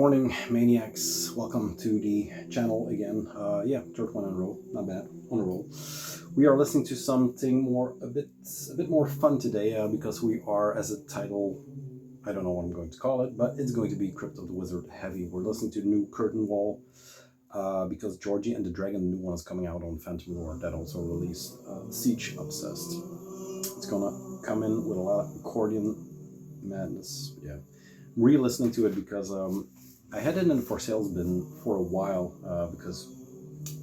morning, maniacs. Welcome to the channel again. Third one in a row. Not bad. On a roll. We are listening to something a bit more fun today because we are, as a title, I don't know what I'm going to call it, but it's going to be Crypt of the Wizard Heavy. We're listening to the new Curtain Wall because Georgie and the Dragon, the new one, is coming out on Phantom Roar that also released Siege Obsessed. It's gonna come in with a lot of accordion madness. Yeah. Re-listening to it because I had it in the for sales bin for a while because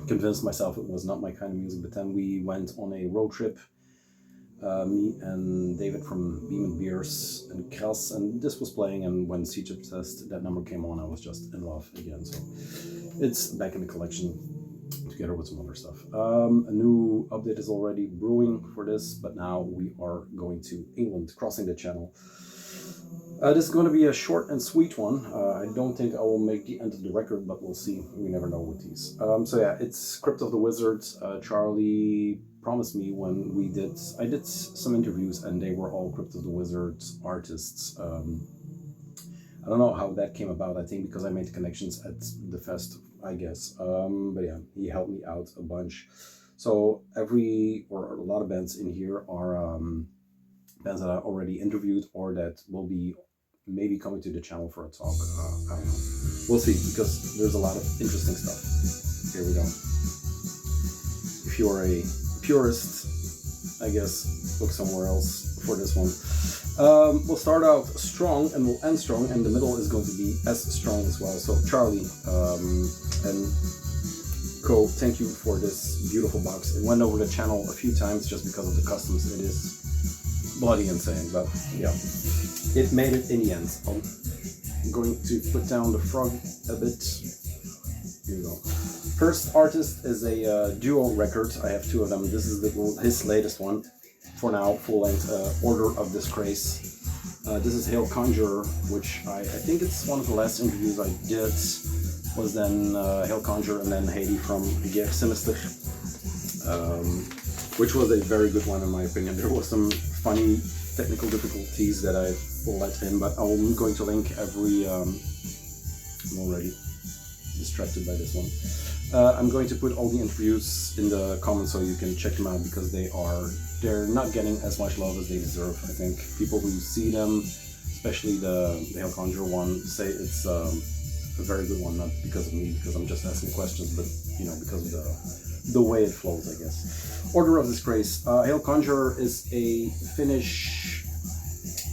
I convinced myself it was not my kind of music, but then we went on a road trip, me and David from Beam and Beers and Kras, and this was playing, and when Siege Obsessed, that number came on, I was just in love again, so it's back in the collection together with some other stuff. A new update is already brewing for this, but now we are going to England, crossing the channel. This is going to be a short and sweet one. I don't think I will make the end of the record, but we'll see. We never know with these. It's Crypt of the Wizard. Charlie promised me when I did some interviews, and they were all Crypt of the Wizard artists. I don't know how that came about. I think because I made connections at the fest, I guess. But yeah, he helped me out a bunch. So a lot of bands in here are bands that I already interviewed or that will be maybe coming to the channel for a talk. I don't know. We'll see, because there's a lot of interesting stuff. Here we go. If you're a purist, I guess look somewhere else for this one. We'll start out strong and we'll end strong, and the middle is going to be as strong as well. So Charlie and Co, thank you for this beautiful box. It went over the channel a few times just because of the customs. It is bloody insane, but yeah, it made it in the end. I'm going to put down the frog a bit. Here we go. First artist is a duo record. I have two of them. This is his latest one for now, full length, Order of Disgrace. This is Hail Conjurer, which I think it's one of the last interviews I did, was then Hail Conjurer and then Haiti from Guerre Sinister, which was a very good one in my opinion. There was some funny technical difficulties that I will let in, but I'm going to link every... I'm already distracted by this one. I'm going to put all the interviews in the comments so you can check them out, because they're not getting as much love as they deserve. I think people who see them, especially the Hail Conjurer one, say it's a very good one, not because of me, because I'm just asking questions, but because of the way it flows, I guess. Order of Disgrace. Hail Conjurer is a Finnish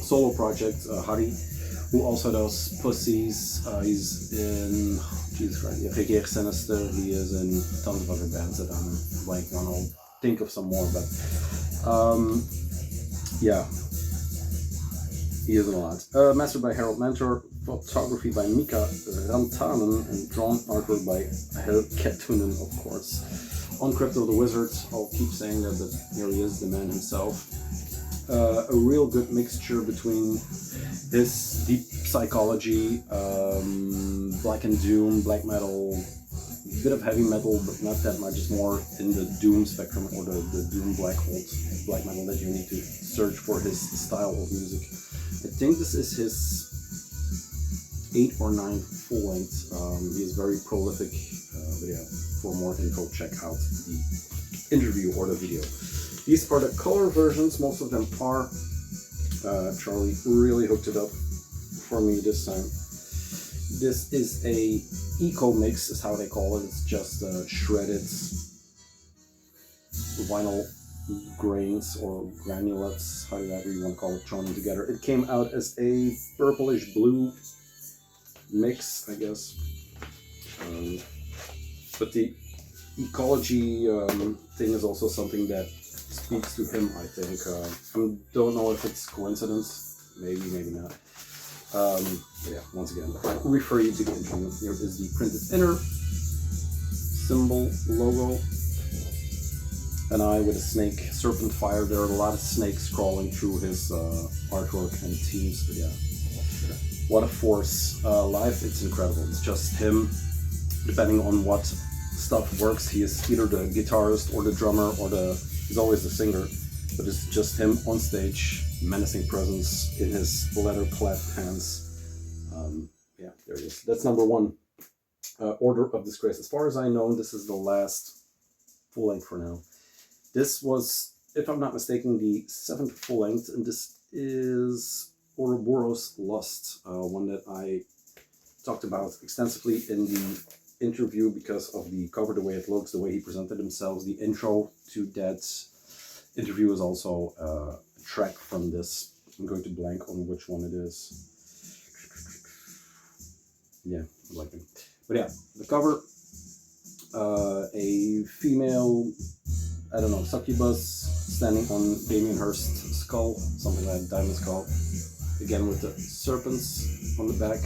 solo project, Harry, who also does Pussies. He's in, Jesus Christ, Guerre Sinister. He is in tons of other bands that I'm blanking on. I'll think of some more, but yeah, he is in a lot. Mastered by Harold Mentor, photography by Mika Rantanen, and drawn artwork by Kettunen, of course. On Crypt of the Wizard, I'll keep saying that, but here he is, the man himself. A real good mixture between this deep psychology, black and doom, black metal, a bit of heavy metal, but not that much. It's more in the doom spectrum, or the doom black metal that you need to search for his style of music. I think this is his 8th or 9th full length. He is very prolific, but yeah, for more info, check out the interview or the video. These are the color versions, most of them are. Charlie really hooked it up for me this time. This is a eco mix, is how they call it. It's just shredded vinyl grains or granulates, however you want to call it, thrown together. It came out as a purplish blue mix, I guess. But the ecology thing is also something that speaks to him, I think. I don't know if it's coincidence, maybe not. But yeah, once again, I refer you to the interview. Here is the printed inner symbol logo. An eye with a snake, serpent fire. There are a lot of snakes crawling through his artwork and themes, but yeah. What a force. Live, it's incredible. It's just him, depending on what stuff works. He is either the guitarist or the drummer or he's always the singer, but it's just him on stage, menacing presence in his leather-clad hands. yeah, there it is. That's number 1. Order of Disgrace. As far as I know, this is the last full length for now. This was, if I'm not mistaken, the 7th full length, and this is Ouroboros Lust, one that I talked about extensively in the interview because of the cover, the way it looks, the way he presented himself. The intro to that interview is also a track from this. I'm going to blank on which one it is. Yeah, I like it. But yeah, the cover, a female, I don't know, succubus standing on Damien Hirst's skull, something like Diamond Skull. Again with the serpents on the back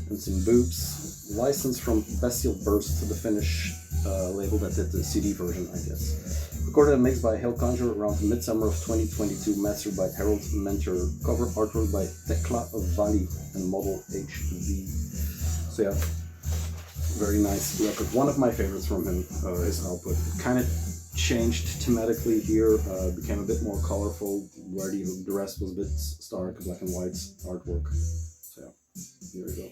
and some boobs. Licensed from Bestial Burst, the Finnish label that did the CD version, I guess. Recorded and mixed by Conjurer around midsummer of 2022, mastered by Harold Mentor. Cover artwork by Tekla Vali and model HV. So yeah, very nice record. One of my favorites from him, his output. Kind of changed thematically here, became a bit more colorful, where the rest was a bit stark, black and white artwork. So yeah, here we go.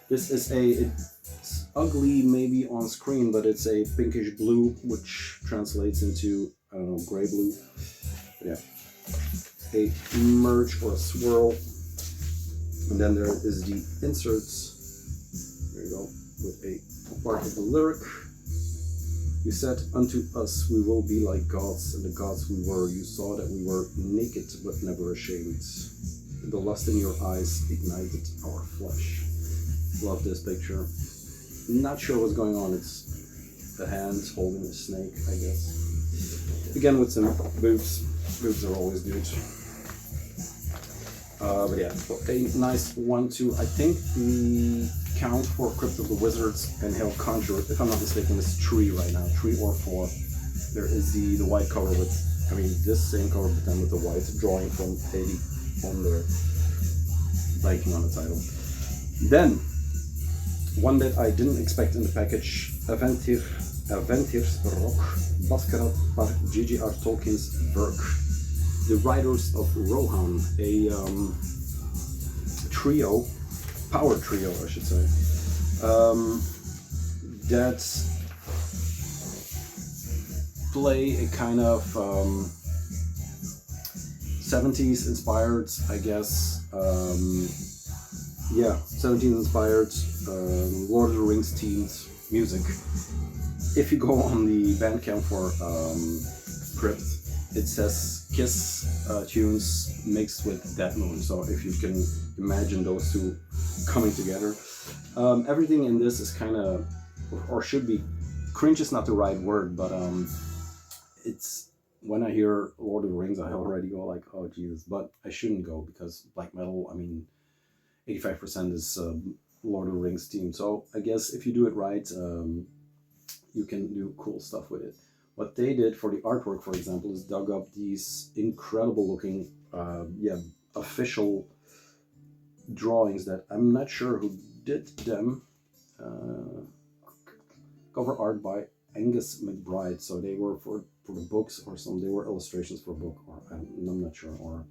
This is it's ugly maybe on screen, but it's a pinkish blue, which translates into, I don't know, gray blue. But yeah, a merge or a swirl. And then there is the inserts. There you go, with a part of the lyric. You said, unto us we will be like gods, and the gods we were. You saw that we were naked but never ashamed. The lust in your eyes ignited our flesh. Love this picture. Not sure what's going on. It's the hands holding a snake, I guess. Again with some boobs. Boobs are always good. But yeah, a nice 1-2. I think the count for Crypt of the Wizards and Conjurer, if I'm not mistaken, is 3 right now, 3 or 4. There is the white cover with, I mean, this same cover, but then with the white drawing from 80 on there, blanking on the title. Then, one that I didn't expect in the package, Aventirs Rock, Basquiat par J.J.R. Tolkien's work. The writers of Rohan, a trio, power trio, I should say, that play a kind of 70s inspired, I guess, yeah, 70s inspired Lord of the Rings themed music. If you go on the Bandcamp for Crypt, it says Kiss tunes mixed with Dead Moon, so if you can imagine those two coming together. Everything in this is kind of, or should be, cringe is not the right word, but it's, when I hear Lord of the Rings, I already go like, oh Jesus, but I shouldn't go, because black metal, I mean, 85% is Lord of the Rings theme, so I guess if you do it right, you can do cool stuff with it. What they did for the artwork, for example, is dug up these incredible looking, official drawings that I'm not sure who did them. Cover art by Angus McBride, so they were for the books or some, they were illustrations for a book, or I'm not sure, or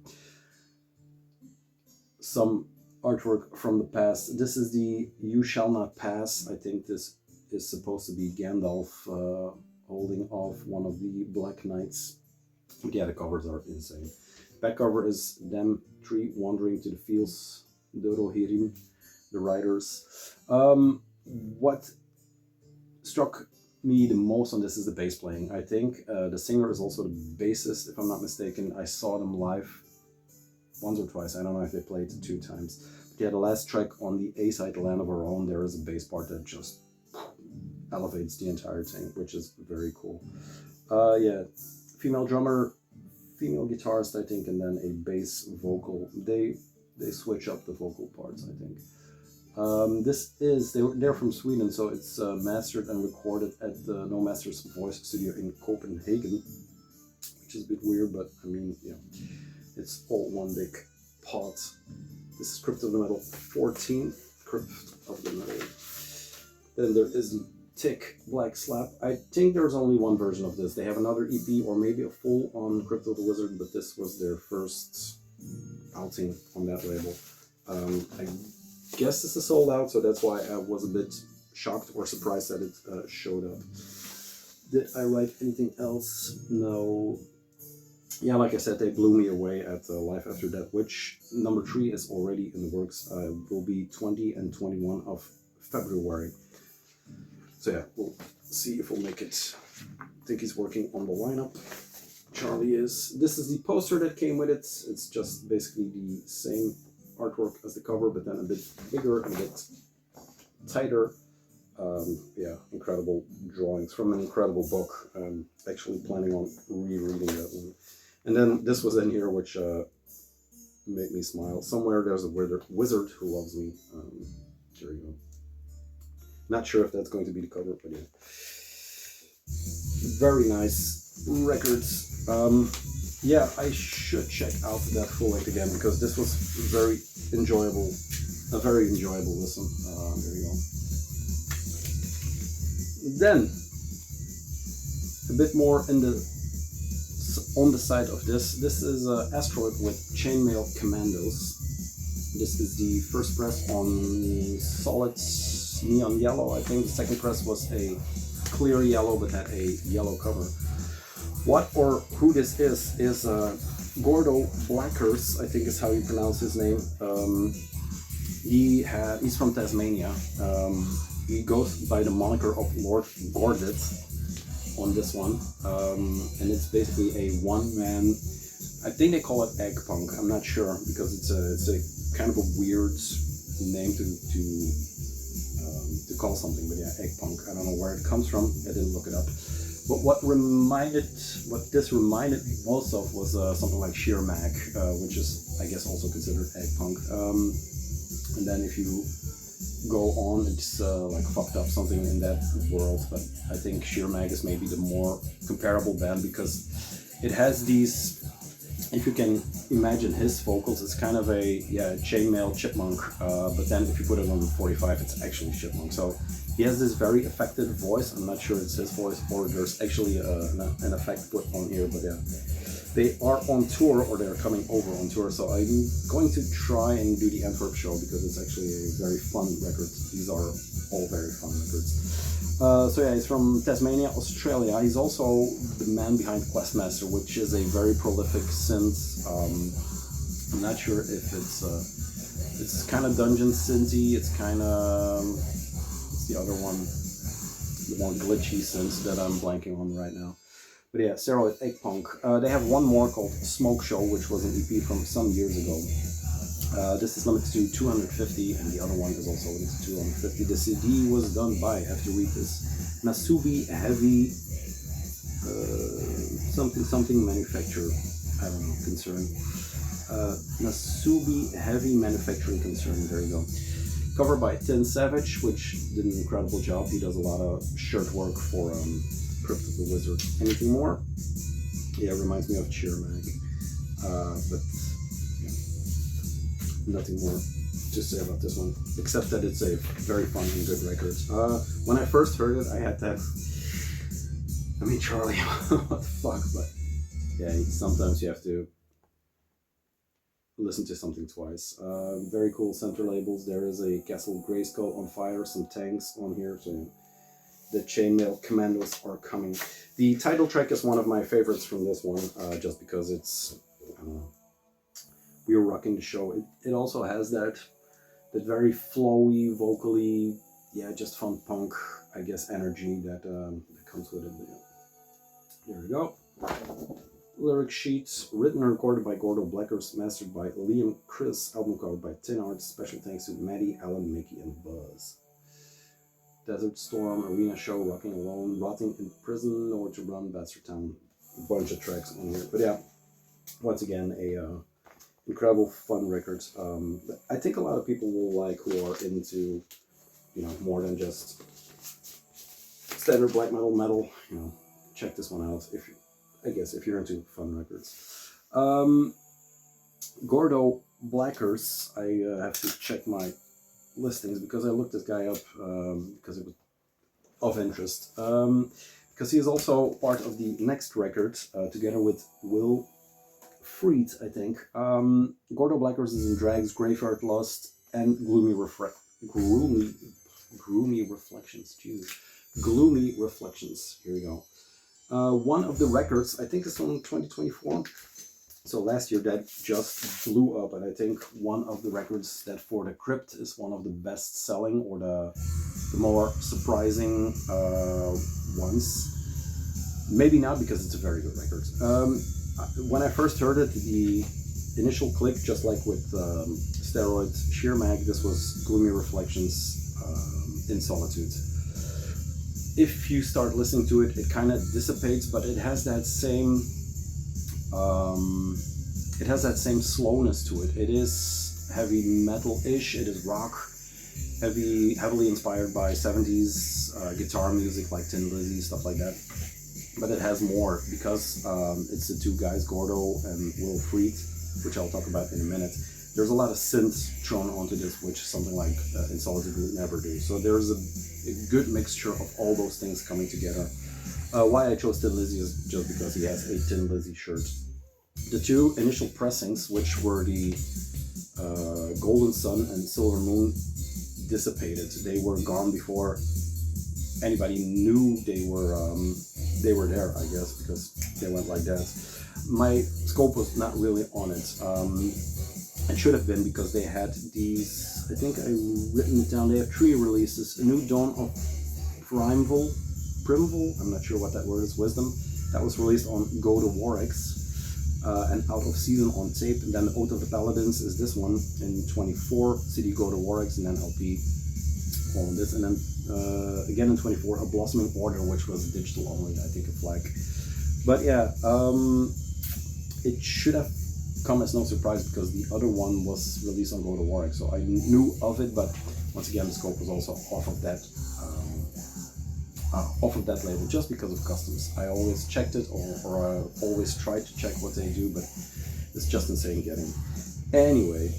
some artwork from the past. This is the You Shall Not Pass. I think this is supposed to be Gandalf holding off one of the Black Knights. But yeah, the covers are insane. Back cover is them 3 wandering to the fields, Dorohirim, the writers. What struck me the most on this is the bass playing. I think the singer is also the bassist, if I'm not mistaken. I saw them live once or twice. I don't know if they played 2 times. But yeah, the last track on the A side, Land of Our Own, there is a bass part that just elevates the entire thing, which is very cool. Yeah, female drummer, female guitarist, I think, and then a bass vocal. They switch up the vocal parts, I think. This is, they're from Sweden, so it's mastered and recorded at the No Masters Voice Studio in Copenhagen, which is a bit weird, but I mean, yeah, it's all one big pot. This is Crypt of the Metal 14, Crypt of the Metal. Then there is the Tick Black Slap. I think there's only one version of this. They have another EP or maybe a full on Crypt of the Wizard, but this was their first outing on that label. I guess this is sold out, so that's why I was a bit shocked or surprised that it showed up. Did I write anything else? No. Yeah, like I said, they blew me away at Life After Death, which number 3 is already in the works. Will be 20 and 21 of February. So yeah, we'll see if we'll make it. I think he's working on the lineup. Charlie is. This is the poster that came with it. It's just basically the same artwork as the cover, but then a bit bigger and a bit tighter. Yeah, incredible drawings from an incredible book. I'm actually planning on rereading that one. And then this was in here, which made me smile. Somewhere there's a wizard who loves me. There you go. Not sure if that's going to be the cover, but yeah. Very nice records. Yeah, I should check out that full length again because this was very enjoyable. A very enjoyable listen. There you go. Then, a bit more on the side of this. This is Asteroid with Chainmail Commandos. This is the first press on solid neon yellow. I think the second press was a clear yellow but had a yellow cover. What or who this is Gordo Blackers, I think is how you pronounce his name. He's from Tasmania. He goes by the moniker of Lord Gordit on this one, and it's basically a one-man. I think they call it egg punk. I'm not sure because it's a kind of a weird name to call something, but yeah, egg punk. I don't know where it comes from. I didn't look it up. But what this reminded me most of was something like Sheer Mag, which is I guess also considered egg punk. And then if you go on, it's like fucked up something in that world. But I think Sheer Mag is maybe the more comparable band because it has these. If you can imagine his vocals, it's kind of a chainmail chipmunk, but then if you put it on 45, it's actually chipmunk. So he has this very affected voice. I'm not sure it's his voice or there's actually an effect put on here, but yeah. They are on tour, or they're coming over on tour, so I'm going to try and do the Antwerp show because it's actually a very fun record. These are all very fun records. So yeah, he's from Tasmania, Australia. He's also the man behind Questmaster, which is a very prolific synth. I'm not sure if it's kind of dungeon synthy. It's kind of what's the other one, the more glitchy synth that I'm blanking on right now. But yeah, Steroid Egg Punk. They have one more called Smoke Show, which was an EP from some years ago. This is limited to 250, and the other one is also limited to 250. The CD was done by, I have to read this, Nasubi Heavy something manufacturer. I don't know, concern. Nasubi Heavy Manufacturing Concern. There you go. Cover by Tin Savage, which did an incredible job. He does a lot of shirt work for Crypt of the Wizard. Anything more? Yeah, it reminds me of Cheer Mag. But yeah, nothing more to say about this one, except that it's a very fun and good record. When I first heard it, I had that. I mean, Charlie, what the fuck? But yeah, sometimes you have to listen to something twice. Very cool center labels. There is a Castle Grayskull on fire, some tanks on here, so the Chainmail Commandos are coming. The title track is one of my favorites from this one, just because it's, I don't know, we were rocking the show. It also has that very flowy, vocally, yeah, just fun punk, I guess, energy that comes with it. There we go. Lyric sheets, written and recorded by Gordo Blackers, mastered by Liam Chris, album cover by Tin Arts. Special thanks to Maddie, Alan, Mickey, and Buzz. Desert Storm, Arena Show, Rocking Alone, Rotting in Prison, Nowhere to Run, Bastard Town. A bunch of tracks on here. But yeah, once again, a incredible fun record. I think a lot of people will like who are into, you know, more than just standard black metal, you know, check this one out if you're into fun records. Gordo Blackers, I have to check my listings because I looked this guy up because it was of interest. Because he is also part of the next record together with Will Freed, I think. Gordo Blackers is in Drags, Graveyard Lust, and Gloomy Reflections. Jesus. Gloomy Reflections. Here we go. One of the records, I think it's from 2024. So last year that just blew up, and I think one of the records that for the Crypt is one of the best selling or the more surprising ones. Maybe not, because it's a very good record. When I first heard it, the initial click, just like with Steroids, Sheer Mag, this was Gloomy Reflections in Solitude. If you start listening to it, it kind of dissipates, but it has that same slowness to it. It is heavy metal-ish, it is rock, heavily inspired by 70s guitar music like Tin Lizzy, stuff like that. But it has more, because it's the two guys, Gordo and Will Fried, which I'll talk about in a minute. There's a lot of synths thrown onto this, which is something like In Solitude would never do. So there's a good mixture of all those things coming together. Why I chose Tin Lizzy is just because he has a Tin Lizzy shirt. The two initial pressings, which were the Golden Sun and Silver Moon, dissipated. They were gone before anybody knew they were there, I guess, because they went like that. My scope was not really on it. It should have been, because they had these, I think I written it down, they have 3 releases. A New Dawn of Primeval, I'm not sure what that word is, Wisdom, that was released on Go to Warx, and Out of Season on tape. And then Oath of the Paladins is this one in 24, CD Go to Warx, and then LP on this. And then again in 24, A Blossoming Order, which was digital only, I think a flag. But yeah, it should have come as no surprise, because the other one was released on Go to Warwick, so I knew of it, but once again the scope was also off of that label, just because of customs. I always checked it, or I always tried to check what they do, but it's just insane getting. Anyway,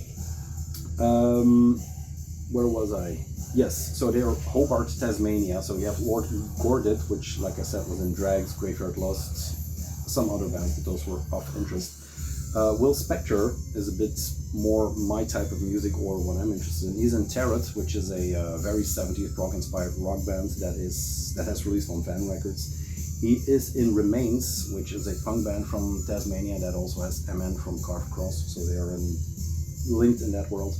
where was I? Yes, so they're Hobart, Tasmania, so you have Lord Gordit, which, like I said, was in Drags, Graveyard Lust, some other bands, but those were of interest. Will Spector is a bit more my type of music, or what I'm interested in. He's in Tarot, which is a very 70s rock-inspired rock band that has released on Van Records. He is in Remains, which is a punk band from Tasmania that also has MN from Carved Cross, so they are linked in that world.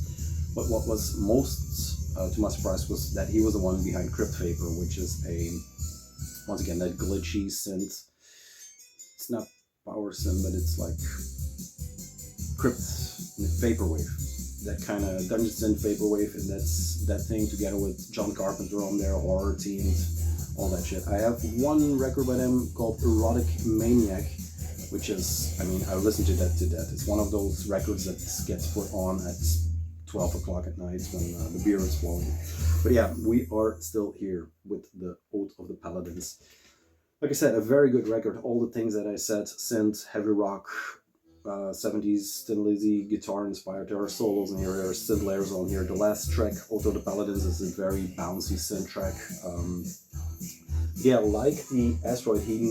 But what was most to my surprise was that he was the one behind Crypt Vapor, which is once again, that glitchy synth. It's not power synth, but it's like Crypt Vaporwave, that kind of dungeon synth vaporwave, and that's that thing together with John Carpenter on there, horror themed, all that shit. I have one record by them called Erotic Maniac, which is, I mean, I listened to that to death. It's one of those records that gets put on at 12 o'clock at night when the beer is flowing. But yeah, we are still here with the Oath of the Paladins. Like I said, a very good record. All the things that I said, synth, heavy rock, 70s Tin Lizzy, guitar inspired. There are solos in here, there are synth layers on here. The last track, Oath of the Paladins, is a very bouncy synth track. Yeah, like the Asteroid, he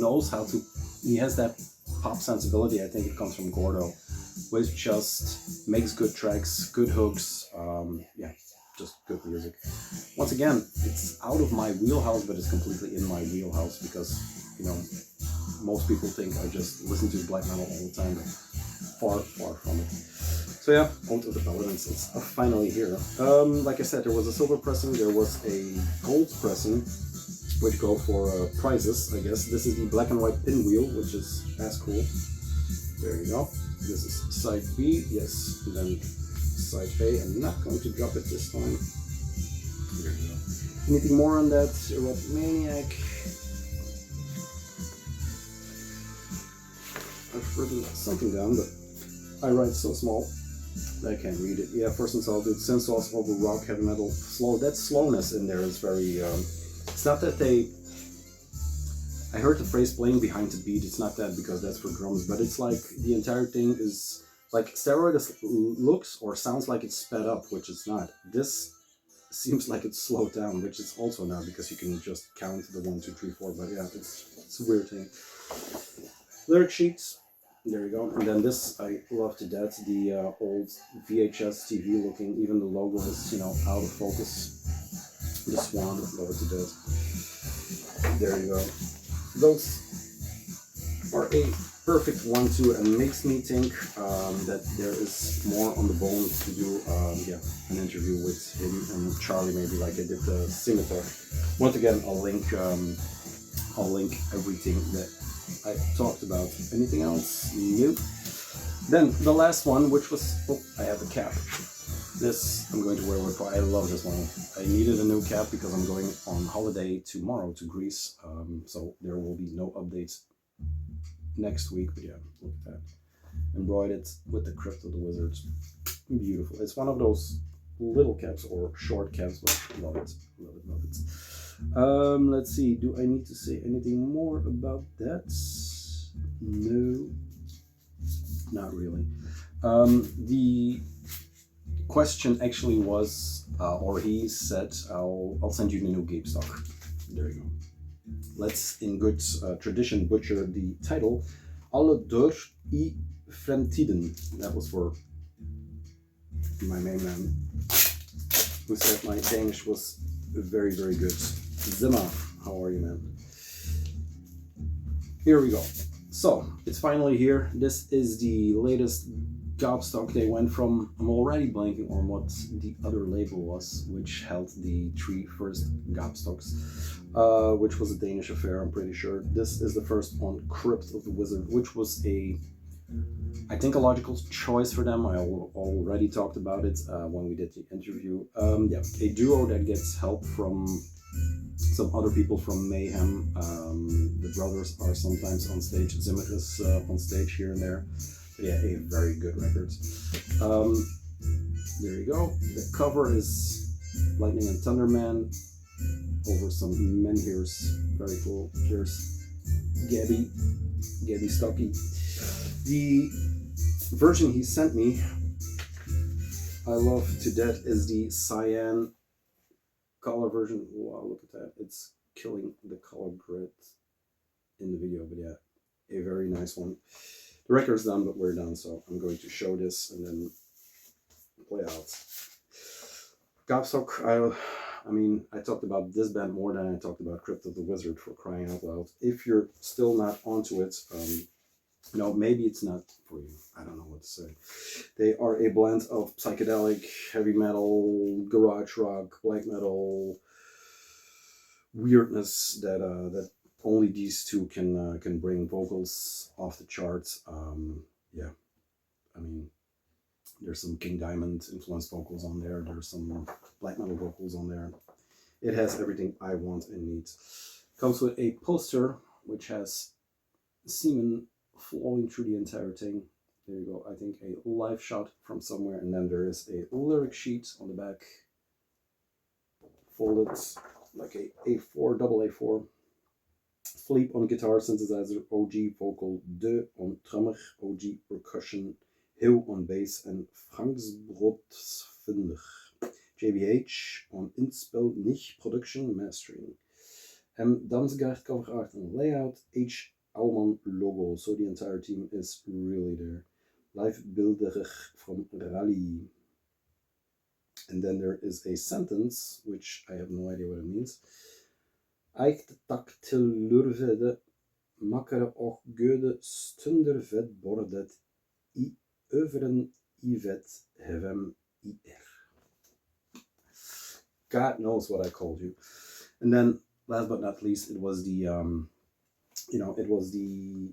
has that pop sensibility. I think it comes from Gordo, which just makes good tracks, good hooks. Yeah, just good music. Once again, it's out of my wheelhouse, but it's completely in my wheelhouse, because, you know, most people think I just listen to black metal all the time, but far from it. So yeah, Oath of the Paladins, it's finally here. Like I said, there was a silver pressing, there was a gold pressing, which go for prizes, I guess. This is the black and white pinwheel, which is as cool. There you go. This is side B, yes, and then side A. I'm not going to drop it this time. There you go. Anything more on that? Erotic Maniac. I've written something down, but I write so small that I can't read it. Yeah, First and Solitude, synth sauce over rock, heavy metal, slow. That slowness in there is very. It's not that they. I heard the phrase playing behind the beat. It's not that, because that's for drums, but it's like the entire thing is like Steroids looks or sounds like it's sped up, which it's not. This seems like it's slowed down, which it's also not, because you can just count the 1, 2, 3, 4. But yeah, it's a weird thing. Lyric sheets. There you go. And then this, I love to death, the old VHS TV looking, even the logo is, you know, out of focus. The swan, love it to death. There you go. Those are a perfect 1-2 and makes me think that there is more on the bone to do an interview with him and Charlie, maybe like I did the Scimitar. Once again, I'll link everything that I talked about. Anything else? Nope. Then the last one, which was, I have a cap. This I'm going to wear with pride. I love this one. I needed a new cap because I'm going on holiday tomorrow to Greece, so there will be no updates next week. But yeah, look at that. Embroidered with the Crypt of the Wizards. Beautiful. It's one of those little caps or short caps, but love it. Love it, love it. Let's see. Do I need to say anything more about that? No, not really. The question actually was, or he said, I'll send you the new Gabe stock. There you go. Let's, in good tradition, butcher the title. Alle door I Fremtiden. That was for my main man, who said my Danish was very, very good. Zimmer, how are you, man? Here we go. So, it's finally here. This is the latest Gobstock. They went from, I'm already blanking on what the other label was, which held the 3 first Gobstocks, which was a Danish affair, I'm pretty sure. This is the first on Crypt of the Wizard, which was I think a logical choice for them. I already talked about it when we did the interview. Yeah, a duo that gets help from some other people from Mayhem. The brothers are sometimes on stage. Zimmer is on stage here and there. But yeah, a very good record. There you go. The cover is Lightning and Thunder Man over some menhirs. Very cool. Here's Gabby Stocky. The version he sent me, I love to death, is the cyan color version. Wow, look at that. It's killing the color grid in the video, but yeah, a very nice one. The record's done, but we're done, so I'm going to show this and then play out. Gobstock, I mean, I talked about this band more than I talked about Crypt of the Wizard, for crying out loud. If you're still not onto it, no, maybe it's not for you. I don't know what to say. They are a blend of psychedelic, heavy metal, garage rock, black metal, weirdness that that only these two can bring. Vocals off the charts. Yeah, I mean, there's some King Diamond influenced vocals on there. There's some black metal vocals on there. It has everything I want and need. Comes with a poster which has semen flowing through the entire thing. There you go. I think a live shot from somewhere, and then there is a lyric sheet on the back, folded like a A4, double A4. Fleep on guitar, synthesizer, OG vocal, De on drummer, OG percussion, Hill on bass, and Franksbrotsvinder. JBH on Inspel, nicht production, mastering. M. Damsgaard cover art and layout, H. Aumann logo, so the entire team is really there. Live Bilderig from Rally. And then there is a sentence, which I have no idea what it means. Eicht taktelurvede makkere och göde stunder vet bordet I överen I vet hevem I God knows what I called you. And then, last but not least, it was the it was the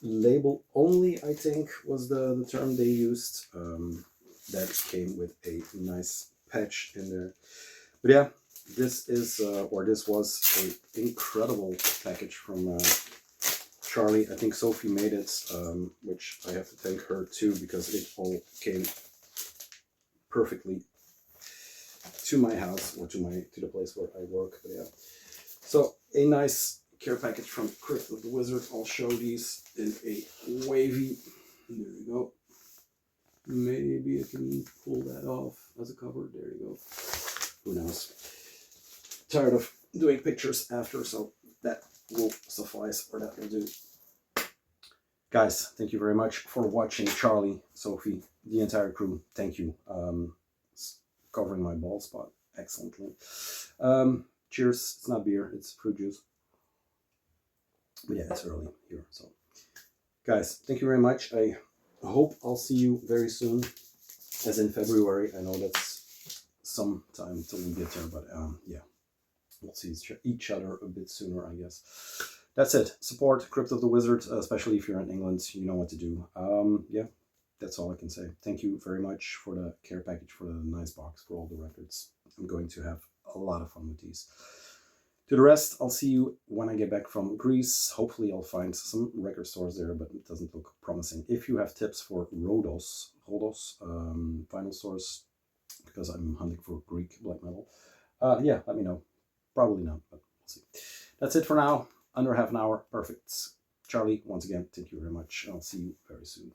label only, I think, was the term they used. That came with a nice patch in there. But yeah, this is, or this was an incredible package from Charlie. I think Sophie made it, which I have to thank her too, because it all came perfectly to my house, or to the place where I work. But yeah, so a nice care package from Crypt of the Wizard. I'll show these in a wavy. There you go. Maybe I can pull that off as a cover. There you go. Who knows? Tired of doing pictures after, so that will suffice, or that will do. Guys, thank you very much for watching. Charlie, Sophie, the entire crew, thank you. Covering my bald spot excellently. Cheers. It's not beer, it's fruit juice. But yeah, it's early here. So, guys, thank you very much. I hope I'll see you very soon, as in February. I know that's some time till we get there, but yeah, we'll see each other a bit sooner, I guess. That's it. Support Crypt of the Wizard, especially if you're in England. You know what to do. Yeah, that's all I can say. Thank you very much for the care package, for the nice box, for all the records. I'm going to have a lot of fun with these. To the rest, I'll see you when I get back from Greece. Hopefully I'll find some record stores there, but it doesn't look promising. If you have tips for Rhodos vinyl stores, because I'm hunting for Greek black metal, yeah, let me know. Probably not, but we'll see. That's it for now. Under half an hour. Perfect. Charlie, once again, thank you very much. I'll see you very soon.